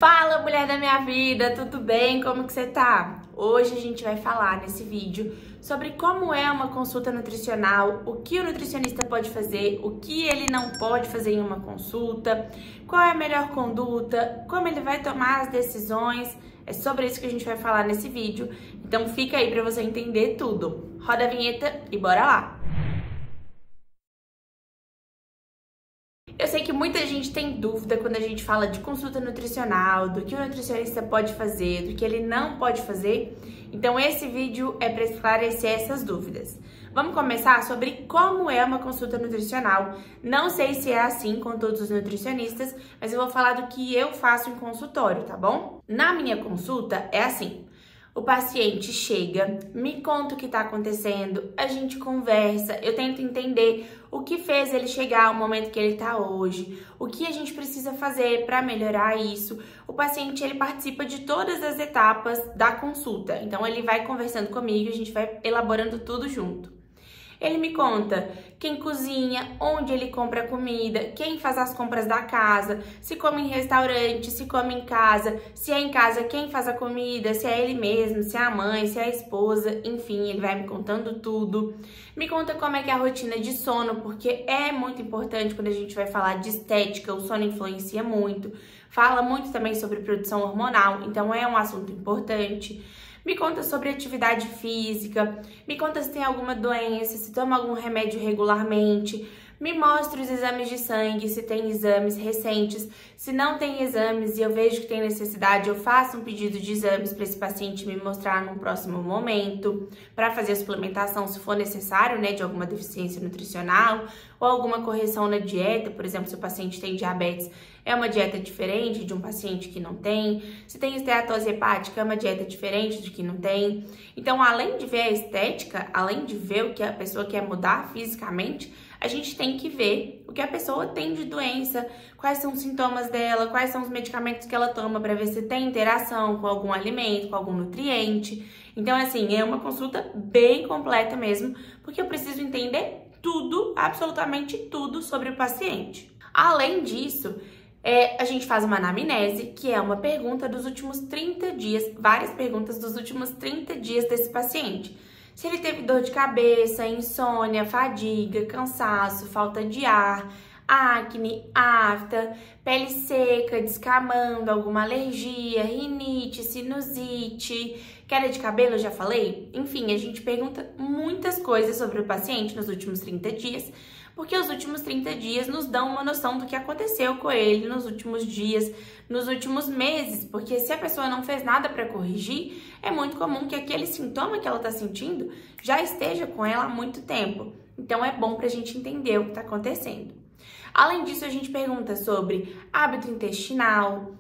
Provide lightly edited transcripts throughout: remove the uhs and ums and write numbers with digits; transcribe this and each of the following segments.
Fala, mulher da minha vida, tudo bem? Como que você tá? Hoje a gente vai falar nesse vídeo sobre como é uma consulta nutricional, o que o nutricionista pode fazer, o que ele não pode fazer em uma consulta, qual é a melhor conduta, como ele vai tomar as decisões. É sobre isso que a gente vai falar nesse vídeo, então fica aí pra você entender tudo. Roda a vinheta e bora lá! Eu sei que muita gente tem dúvida quando a gente fala de consulta nutricional, do que o nutricionista pode fazer, do que ele não pode fazer. Então esse vídeo é para esclarecer essas dúvidas. Vamos começar sobre como é uma consulta nutricional. Não sei se é assim com todos os nutricionistas, mas eu vou falar do que eu faço em consultório, tá bom? Na minha consulta é assim. O paciente chega, me conta o que está acontecendo, a gente conversa, eu tento entender o que fez ele chegar ao momento que ele está hoje, o que a gente precisa fazer para melhorar isso. O paciente ele participa de todas as etapas da consulta, então ele vai conversando comigo, a gente vai elaborando tudo junto. Ele me conta quem cozinha, onde ele compra comida, quem faz as compras da casa, se come em restaurante, se come em casa, se é em casa quem faz a comida, se é ele mesmo, se é a mãe, se é a esposa, enfim, ele vai me contando tudo. Me conta como é que é a rotina de sono, porque é muito importante quando a gente vai falar de estética, o sono influencia muito. Fala muito também sobre produção hormonal, então é um assunto importante. Me conta sobre atividade física, me conta se tem alguma doença, se toma algum remédio regularmente, me mostra os exames de sangue, se tem exames recentes, se não tem exames e eu vejo que tem necessidade, eu faço um pedido de exames para esse paciente me mostrar num próximo momento, para fazer a suplementação se for necessário, né, de alguma deficiência nutricional ou alguma correção na dieta, por exemplo, se o paciente tem diabetes, é uma dieta diferente de um paciente que não tem. Se tem esteatose hepática, é uma dieta diferente de que não tem. Então, além de ver a estética, além de ver o que a pessoa quer mudar fisicamente, a gente tem que ver o que a pessoa tem de doença, quais são os sintomas dela, quais são os medicamentos que ela toma para ver se tem interação com algum alimento, com algum nutriente. Então, assim, é uma consulta bem completa mesmo, porque eu preciso entender tudo, absolutamente tudo sobre o paciente. Além disso, a gente faz uma anamnese, que é uma pergunta dos últimos 30 dias, várias perguntas dos últimos 30 dias desse paciente. Se ele teve dor de cabeça, insônia, fadiga, cansaço, falta de ar, acne, afta, pele seca, descamando, alguma alergia, rinite, sinusite, queda de cabelo, eu já falei? Enfim, a gente pergunta muitas coisas sobre o paciente nos últimos 30 dias, porque os últimos 30 dias nos dão uma noção do que aconteceu com ele nos últimos dias, nos últimos meses, porque se a pessoa não fez nada para corrigir, é muito comum que aquele sintoma que ela está sentindo já esteja com ela há muito tempo. Então é bom para a gente entender o que está acontecendo. Além disso, a gente pergunta sobre hábito intestinal,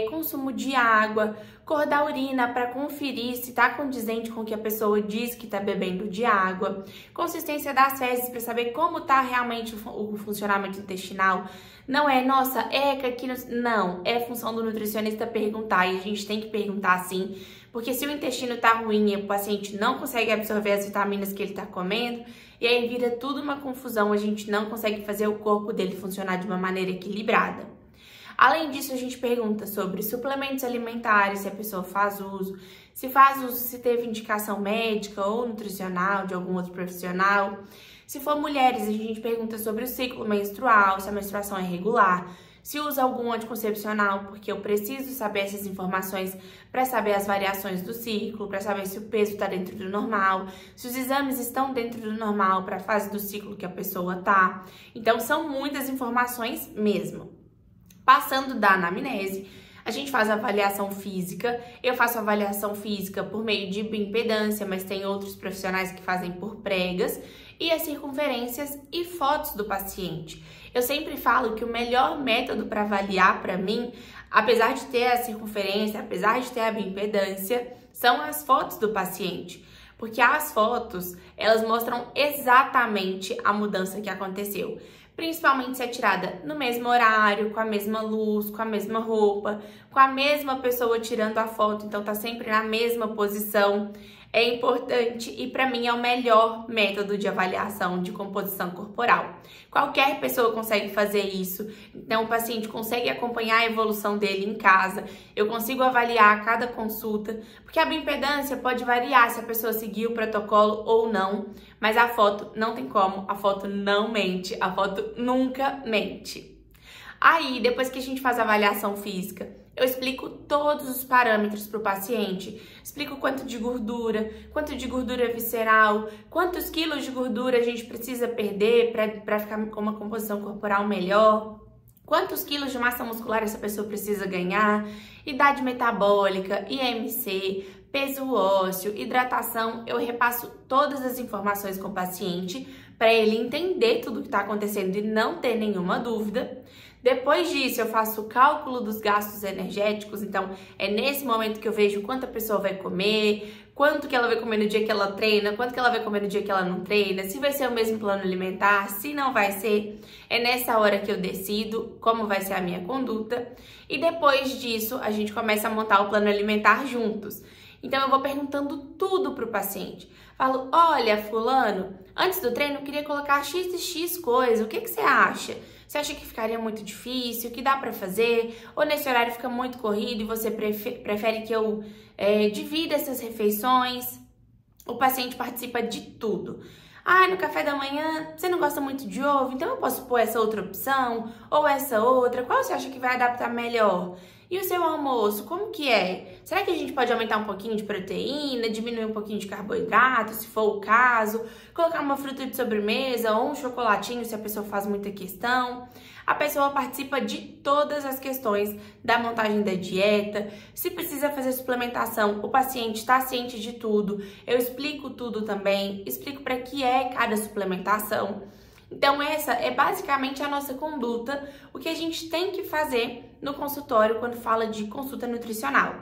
consumo de água, cor da urina para conferir se está condizente com o que a pessoa diz que está bebendo de água, consistência das fezes para saber como está realmente o funcionamento intestinal. Não é, nossa, aqui não, é função do nutricionista perguntar e a gente tem que perguntar sim, porque se o intestino está ruim e o paciente não consegue absorver as vitaminas que ele está comendo, e aí vira tudo uma confusão, a gente não consegue fazer o corpo dele funcionar de uma maneira equilibrada. Além disso, a gente pergunta sobre suplementos alimentares, se a pessoa faz uso, se teve indicação médica ou nutricional de algum outro profissional. Se for mulheres, a gente pergunta sobre o ciclo menstrual, se a menstruação é regular, se usa algum anticoncepcional, porque eu preciso saber essas informações para saber as variações do ciclo, para saber se o peso está dentro do normal, se os exames estão dentro do normal para a fase do ciclo que a pessoa tá. Então, são muitas informações mesmo. Passando da anamnese, a gente faz a avaliação física. Eu faço a avaliação física por meio de bioimpedância, mas tem outros profissionais que fazem por pregas, e as circunferências e fotos do paciente. Eu sempre falo que o melhor método para avaliar para mim, apesar de ter a circunferência, apesar de ter a bioimpedância, são as fotos do paciente. Porque as fotos, elas mostram exatamente a mudança que aconteceu. Principalmente se é tirada no mesmo horário, com a mesma luz, com a mesma roupa, com a mesma pessoa tirando a foto, então tá sempre na mesma posição. é importante e para mim é o melhor método de avaliação de composição corporal. Qualquer pessoa consegue fazer isso, então o paciente consegue acompanhar a evolução dele em casa, eu consigo avaliar a cada consulta, porque a bioimpedância pode variar se a pessoa seguir o protocolo ou não, mas a foto não tem como, a foto não mente, a foto nunca mente. Aí, depois que a gente faz a avaliação física, eu explico todos os parâmetros para o paciente, explico quanto de gordura visceral, quantos quilos de gordura a gente precisa perder para ficar com uma composição corporal melhor, quantos quilos de massa muscular essa pessoa precisa ganhar, idade metabólica, IMC, peso ósseo, hidratação. Eu repasso todas as informações com o paciente para ele entender tudo o que está acontecendo e não ter nenhuma dúvida. Depois disso, eu faço o cálculo dos gastos energéticos, então é nesse momento que eu vejo quanto a pessoa vai comer, quanto que ela vai comer no dia que ela treina, quanto que ela vai comer no dia que ela não treina, se vai ser o mesmo plano alimentar, se não vai ser. É nessa hora que eu decido como vai ser a minha conduta e depois disso a gente começa a montar o plano alimentar juntos. Então eu vou perguntando tudo pro paciente. Falo, olha, fulano, antes do treino eu queria colocar X e X coisa, o que você acha? Você acha que ficaria muito difícil, que dá pra fazer? Ou nesse horário fica muito corrido e você prefere que eu divida essas refeições? O paciente participa de tudo. Ah, no café da manhã você não gosta muito de ovo, então eu posso pôr essa outra opção ou essa outra? Qual você acha que vai adaptar melhor? E o seu almoço, como que é? Será que a gente pode aumentar um pouquinho de proteína, diminuir um pouquinho de carboidrato, se for o caso? Colocar uma fruta de sobremesa ou um chocolatinho, se a pessoa faz muita questão? A pessoa participa de todas as questões da montagem da dieta. Se precisa fazer suplementação, o paciente está ciente de tudo. Eu explico tudo também, explico para que é cada suplementação. Então essa é basicamente a nossa conduta, o que a gente tem que fazer no consultório quando fala de consulta nutricional.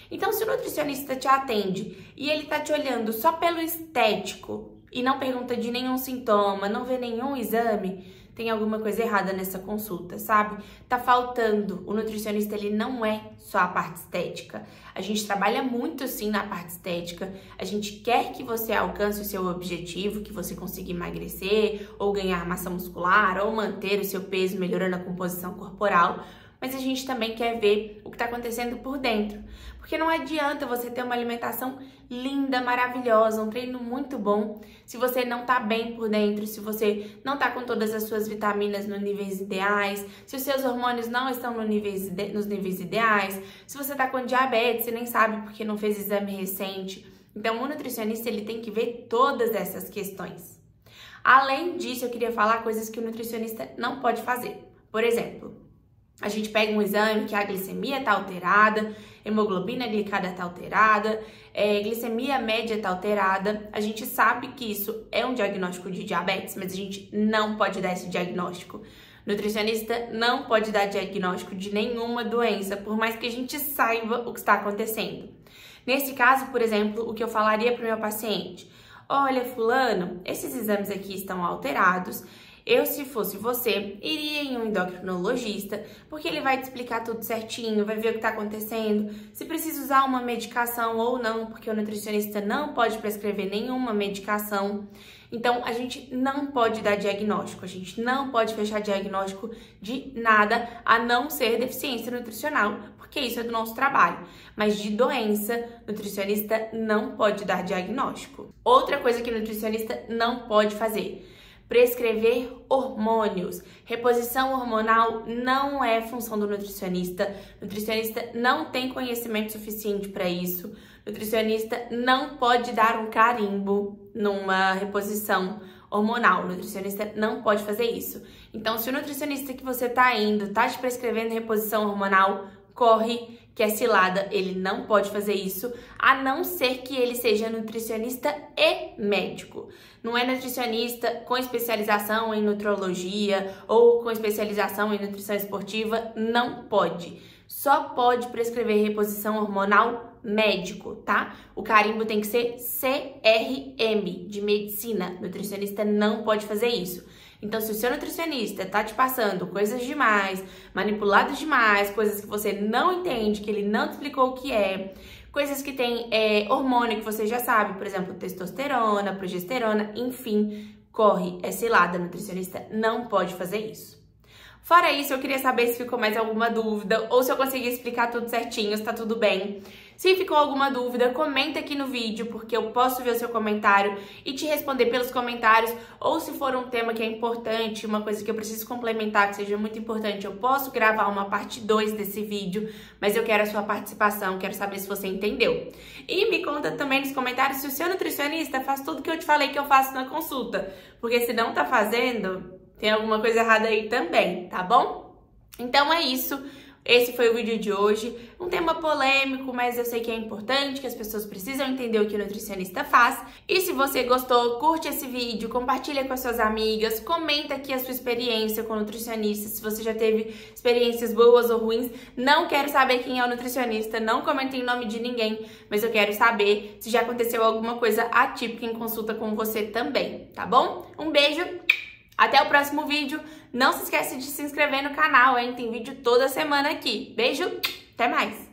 Então se o nutricionista te atende e ele tá te olhando só pelo estético e não pergunta de nenhum sintoma, não vê nenhum exame, tem alguma coisa errada nessa consulta, sabe? Tá faltando. O nutricionista, ele não é só a parte estética. A gente trabalha muito, sim, na parte estética. A gente quer que você alcance o seu objetivo, que você consiga emagrecer, ou ganhar massa muscular, ou manter o seu peso, melhorando a composição corporal. Mas a gente também quer ver o que está acontecendo por dentro. Porque não adianta você ter uma alimentação linda, maravilhosa, um treino muito bom, se você não está bem por dentro, se você não está com todas as suas vitaminas nos níveis ideais, se os seus hormônios não estão nos níveis ideais, se você está com diabetes e nem sabe porque não fez exame recente. Então, o nutricionista, ele tem que ver todas essas questões. Além disso, eu queria falar coisas que o nutricionista não pode fazer. Por exemplo, a gente pega um exame que a glicemia está alterada, hemoglobina glicada está alterada, glicemia média está alterada. A gente sabe que isso é um diagnóstico de diabetes, mas a gente não pode dar esse diagnóstico. Nutricionista não pode dar diagnóstico de nenhuma doença, por mais que a gente saiba o que está acontecendo. Nesse caso, por exemplo, o que eu falaria para o meu paciente? Olha, fulano, esses exames aqui estão alterados. Eu, se fosse você, iria em um endocrinologista, porque ele vai te explicar tudo certinho, vai ver o que está acontecendo, se precisa usar uma medicação ou não, porque o nutricionista não pode prescrever nenhuma medicação. Então, a gente não pode dar diagnóstico, a gente não pode fechar diagnóstico de nada, a não ser deficiência nutricional, porque isso é do nosso trabalho. Mas de doença, nutricionista não pode dar diagnóstico. Outra coisa que o nutricionista não pode fazer: prescrever hormônios. Reposição hormonal não é função do nutricionista. O nutricionista não tem conhecimento suficiente para isso. O nutricionista não pode dar um carimbo numa reposição hormonal. O nutricionista não pode fazer isso. Então, se o nutricionista que você está indo está te prescrevendo reposição hormonal, corre, que é cilada, ele não pode fazer isso, a não ser que ele seja nutricionista e médico. Não é nutricionista com especialização em nutrologia ou com especialização em nutrição esportiva, não pode. Só pode prescrever reposição hormonal médico, tá? O carimbo tem que ser CRM, de medicina. Nutricionista não pode fazer isso. Então, se o seu nutricionista tá te passando coisas demais, manipuladas demais, coisas que você não entende, que ele não te explicou o que é, coisas que tem hormônio que você já sabe, por exemplo, testosterona, progesterona, enfim, corre, é cilada, nutricionista não pode fazer isso. Fora isso, eu queria saber se ficou mais alguma dúvida ou se eu consegui explicar tudo certinho, se tá tudo bem. Se ficou alguma dúvida, comenta aqui no vídeo, porque eu posso ver o seu comentário e te responder pelos comentários. Ou se for um tema que é importante, uma coisa que eu preciso complementar, que seja muito importante, eu posso gravar uma parte 2 desse vídeo, mas eu quero a sua participação, quero saber se você entendeu. E me conta também nos comentários se o seu nutricionista faz tudo que eu te falei que eu faço na consulta, porque se não tá fazendo, tem alguma coisa errada aí também, tá bom? Então é isso. Esse foi o vídeo de hoje, um tema polêmico, mas eu sei que é importante, que as pessoas precisam entender o que o nutricionista faz. E se você gostou, curte esse vídeo, compartilha com as suas amigas, comenta aqui a sua experiência com o nutricionista, se você já teve experiências boas ou ruins. Não quero saber quem é o nutricionista, não comenta em nome de ninguém, mas eu quero saber se já aconteceu alguma coisa atípica em consulta com você também, tá bom? Um beijo! Até o próximo vídeo. Não se esquece de se inscrever no canal, hein? Tem vídeo toda semana aqui. Beijo, até mais!